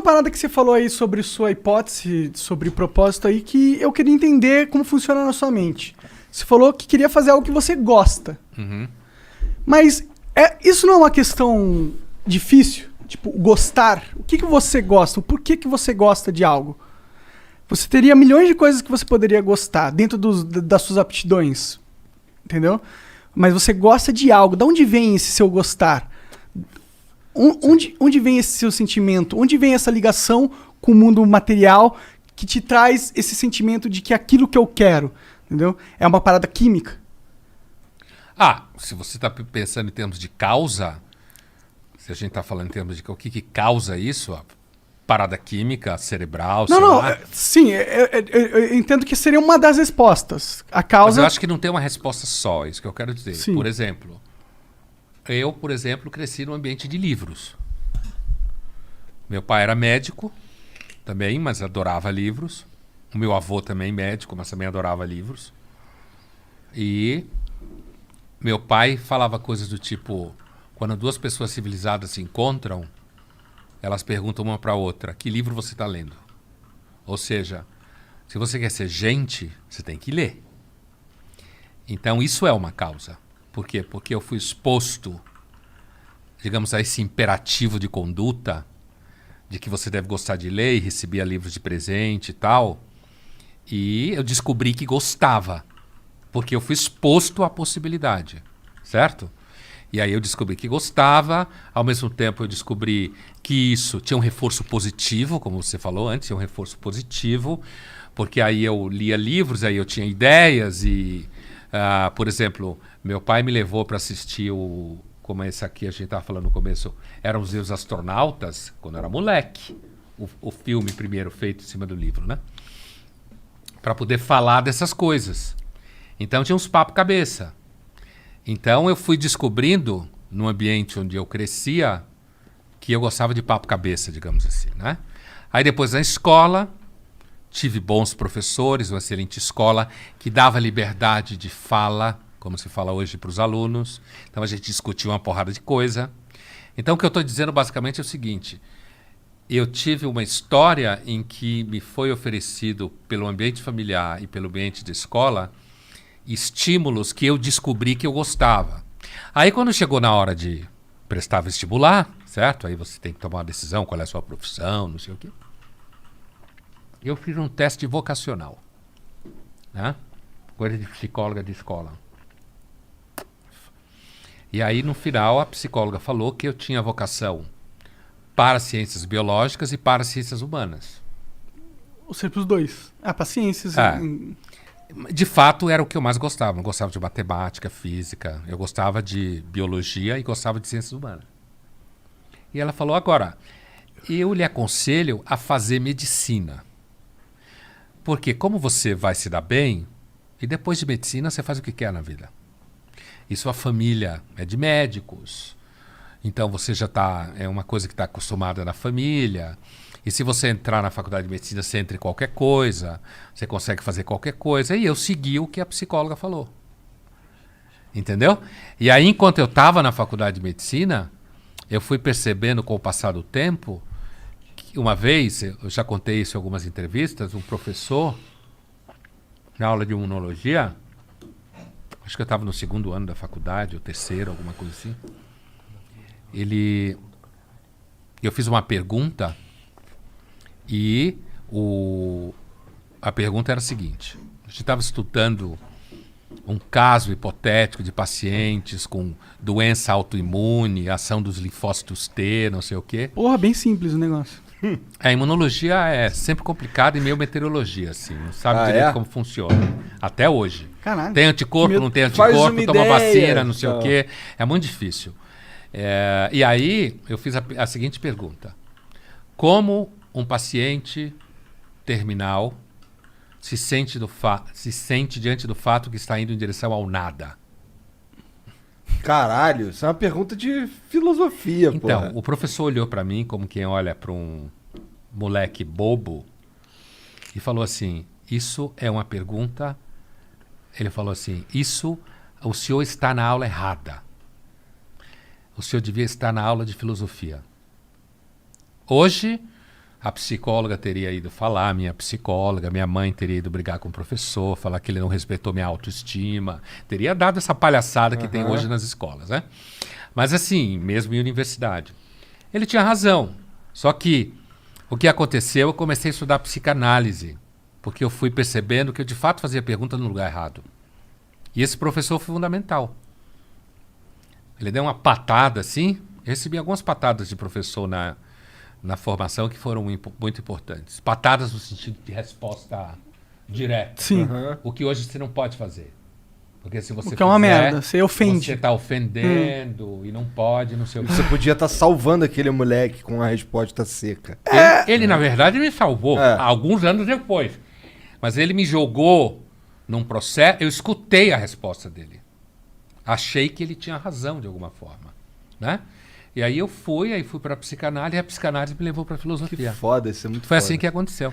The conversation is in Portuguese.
parada que você falou aí sobre sua hipótese, sobre propósito aí, que eu queria entender como funciona na sua mente. Você falou que queria fazer algo que você gosta. Uhum. Mas isso não é uma questão difícil? Tipo, gostar. O que você gosta? O porquê que você gosta de algo? Você teria milhões de coisas que você poderia gostar dentro das suas aptidões. Entendeu? Mas você gosta de algo. De onde vem esse seu gostar? Onde vem esse seu sentimento? Onde vem essa ligação com o mundo material que te traz esse sentimento de que é aquilo que eu quero? Entendeu? É uma parada química. Se você está pensando em termos de causa, se a gente está falando em termos de o que causa isso, a parada química, cerebral, sim, eu entendo que seria uma das respostas. A causa... Mas eu acho que não tem uma resposta só, é isso que eu quero dizer. Sim. Por exemplo, eu, cresci num ambiente de livros. Meu pai era médico também, mas adorava livros. O meu avô também médico, mas também adorava livros. E meu pai falava coisas do tipo, quando duas pessoas civilizadas se encontram, elas perguntam uma para a outra, que livro você está lendo? Ou seja, se você quer ser gente, você tem que ler. Então isso é uma causa. Por quê? Porque eu fui exposto, digamos, a esse imperativo de conduta, de que você deve gostar de ler e recebia livros de presente e tal. E eu descobri que gostava, porque eu fui exposto à possibilidade, certo? E aí eu descobri que gostava, ao mesmo tempo eu descobri que isso tinha um reforço positivo, como você falou antes, tinha um reforço positivo, porque aí eu lia livros, aí eu tinha ideias e, por exemplo, meu pai me levou para assistir como esse aqui a gente estava falando no começo, eram os astronautas, quando eu era moleque, o filme primeiro feito em cima do livro, né? Para poder falar dessas coisas. Então tinha uns papo cabeça. Então eu fui descobrindo, no ambiente onde eu crescia, que eu gostava de papo cabeça, digamos assim, né? Aí depois na escola, tive bons professores, uma excelente escola, que dava liberdade de fala, como se fala hoje para os alunos. Então a gente discutia uma porrada de coisa. Então o que eu estou dizendo basicamente é o seguinte: eu tive uma história em que me foi oferecido pelo ambiente familiar e pelo ambiente de escola estímulos que eu descobri que eu gostava. Aí quando chegou na hora de prestar vestibular, certo? Aí você tem que tomar uma decisão, qual é a sua profissão, não sei o quê. Eu fiz um teste vocacional, né? Coisa de psicóloga de escola. E aí no final a psicóloga falou que eu tinha vocação para ciências biológicas e para ciências humanas. Ou seja, para os dois. Para ciências. De fato, era o que eu mais gostava. Eu gostava de matemática, física. Eu gostava de biologia e gostava de ciências humanas. E ela falou, agora, eu lhe aconselho a fazer medicina. Porque como você vai se dar bem, e depois de medicina você faz o que quer na vida. E sua família é de médicos. Então você já é uma coisa que está acostumada na família. E se você entrar na faculdade de medicina, você entra em qualquer coisa, você consegue fazer qualquer coisa. E eu segui o que a psicóloga falou. Entendeu? E aí, enquanto eu estava na faculdade de medicina, eu fui percebendo com o passar do tempo que uma vez, eu já contei isso em algumas entrevistas, um professor, na aula de imunologia, acho que eu estava no 2º ano da faculdade, ou 3º, alguma coisa assim, eu fiz uma pergunta e a pergunta era a seguinte: a gente estava estudando um caso hipotético de pacientes com doença autoimune, ação dos linfócitos T, não sei o quê. Porra, bem simples o negócio. A imunologia é sempre complicada e meio meteorologia, assim, não sabe direito como funciona. Até hoje. Caralho. Tem anticorpo, não tem anticorpo, toma vacina, não sei o quê. É muito difícil. E aí eu fiz a seguinte pergunta: como um paciente terminal se sente diante do fato que está indo em direção ao nada? Caralho, isso é uma pergunta de filosofia, pô. Então, o professor olhou para mim como quem olha para um moleque bobo e falou assim: isso é uma pergunta... Ele falou assim: o senhor está na aula errada. O senhor devia estar na aula de filosofia. Hoje, A psicóloga teria ido falar, minha psicóloga, minha mãe teria ido brigar com o professor, falar que ele não respeitou minha autoestima. Teria dado essa palhaçada que tem hoje nas escolas, né? Mas assim, mesmo em universidade. Ele tinha razão. Só que o que aconteceu, eu comecei a estudar psicanálise. Porque eu fui percebendo que eu de fato fazia pergunta no lugar errado. E esse professor foi fundamental. Ele deu uma patada assim. Eu recebi algumas patadas de professor na formação que foram muito importantes. Patadas no sentido de resposta direta. Sim. O que hoje você não pode fazer. Porque se você O que é uma fizer, merda, você ofende. Você está ofendendo e não pode, não sei o que. Você podia estar salvando aquele moleque com a resposta seca. Ele, na verdade, me salvou É. alguns anos depois. Mas ele me jogou num processo. Eu escutei a resposta dele. Achei que ele tinha razão de alguma forma, né? E aí fui para a psicanálise e a psicanálise me levou para a Que filosofia. foda, isso é muito Foi foda. assim que aconteceu.